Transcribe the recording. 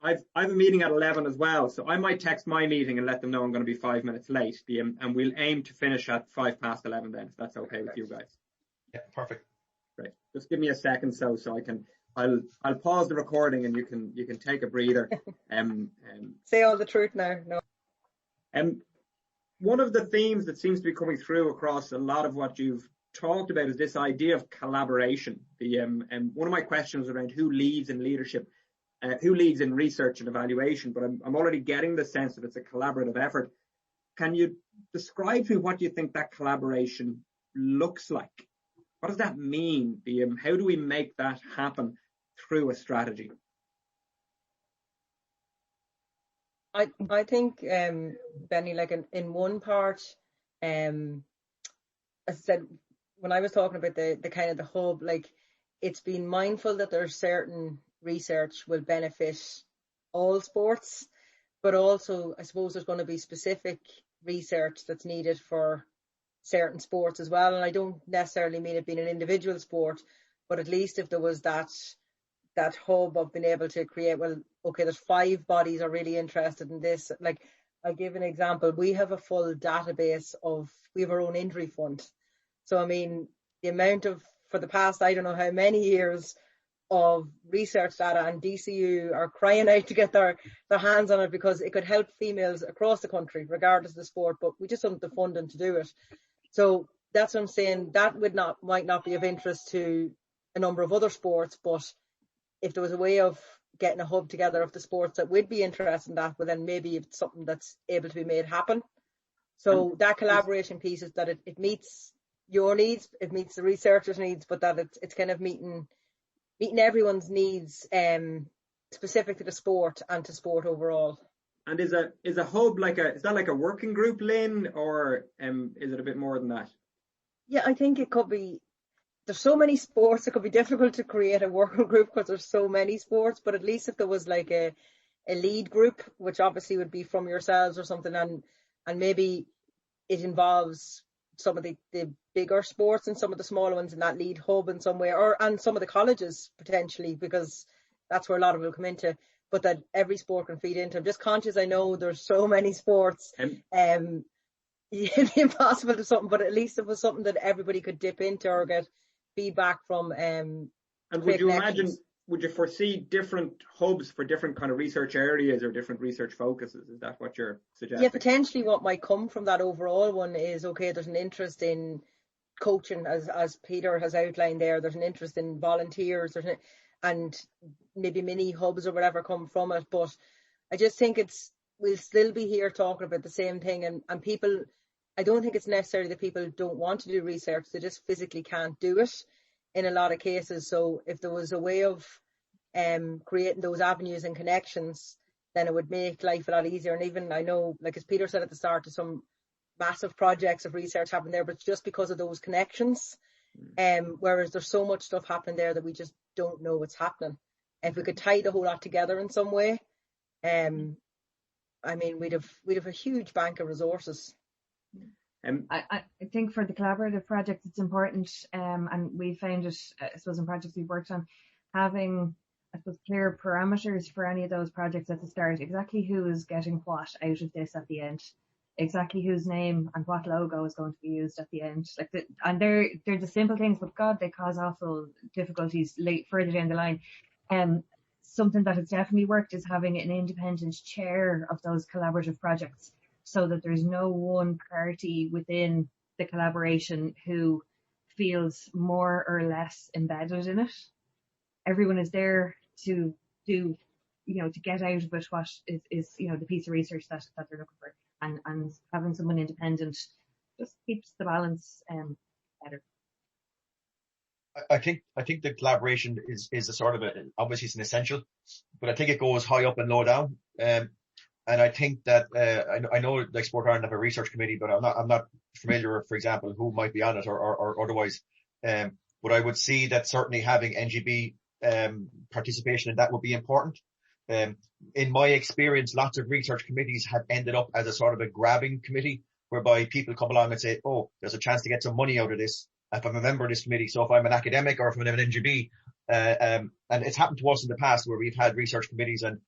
I've a meeting at 11 as well, so I might text my meeting and let them know I'm going to be 5 minutes late. And we'll aim to finish at 11:05 then, if that's okay with you guys. Yeah, perfect. Great. Just give me a second so I can. I'll pause the recording and you can take a breather. Say all the truth now. No. One of the themes that seems to be coming through across a lot of what you've talked about is this idea of collaboration. One of my questions was around who leads in leadership, who leads in research and evaluation, but I'm already getting the sense that it's a collaborative effort. Can you describe to me what you think that collaboration looks like? What does that mean? How do we make that happen through a strategy? I think, Benny, like in one part, as I said, when I was talking about the kind of the hub, like it's being mindful that there's certain research will benefit all sports, but also I suppose there's going to be specific research that's needed for certain sports as well. And I don't necessarily mean it being an individual sport, but at least if there was that hub of being able to create, well, okay, there's 5 bodies are really interested in this. Like, I'll give an example. We have a full database we have our own injury fund. So, I mean, the amount of, for the past, I don't know how many years of research data, and DCU are crying out to get their hands on it because it could help females across the country, regardless of the sport, but we just don't have the funding to do it. So that's what I'm saying. That might not be of interest to a number of other sports, but if there was a way of getting a hub together of the sports that would be interested in that, well, then maybe it's something that's able to be made happen. So that collaboration piece is that it meets your needs, it meets the researchers' needs, but that it's kind of meeting everyone's needs specific to the sport and to sport overall. And is a hub is that like a working group, Lynn, or is it a bit more than that? Yeah, I think it could be. There's so many sports, it could be difficult to create a working group because there's so many sports, but at least if there was like a lead group, which obviously would be from yourselves or something, and maybe it involves some of the bigger sports and some of the smaller ones in that lead hub in some way, and some of the colleges potentially, because that's where a lot of it will come into, but that every sport can feed into. I'm just conscious, I know there's so many sports, it'd be impossible to something, but at least it was something that everybody could dip into or get feedback from. And would you imagine, would you foresee different hubs for different kind of research areas or different research focuses? Is that what you're suggesting? Yeah, potentially what might come from that overall one is, okay, there's an interest in coaching, as Peter has outlined there. There's an interest in volunteers, and maybe mini hubs or whatever come from it. But I just think we'll still be here talking about the same thing, and people, I don't think it's necessarily that people don't want to do research, they just physically can't do it in a lot of cases. So if there was a way of creating those avenues and connections, then it would make life a lot easier. And even, I know, like as Peter said at the start, there's some massive projects of research happening there, but it's just because of those connections. Whereas there's so much stuff happening there that we just don't know what's happening. If we could tie the whole lot together in some way, I mean, we'd have a huge bank of resources. I think for the collaborative projects, it's important, and we found it, I suppose, in projects we've worked on, having, I suppose, clear parameters for any of those projects at the start. Exactly who is getting what out of this at the end, exactly whose name and what logo is going to be used at the end. And they're the simple things, but God, they cause awful difficulties further down the line. Something that has definitely worked is having an independent chair of those collaborative projects, so that there's no one party within the collaboration who feels more or less embedded in it. Everyone is there to do, to get out of it what is the piece of research that they're looking for. And having someone independent just keeps the balance better. I think the collaboration is a sort of obviously it's an essential, but I think it goes high up and low down. And I think that I know like Sport Ireland have a research committee, but I'm not familiar, for example, who might be on it or otherwise. But I would see that certainly having NGB participation in that would be important. In my experience, lots of research committees have ended up as a sort of a grabbing committee, whereby people come along and say, oh, there's a chance to get some money out of this if I'm a member of this committee. So if I'm an academic or if I'm an NGB, and it's happened to us in the past where we've had research committees and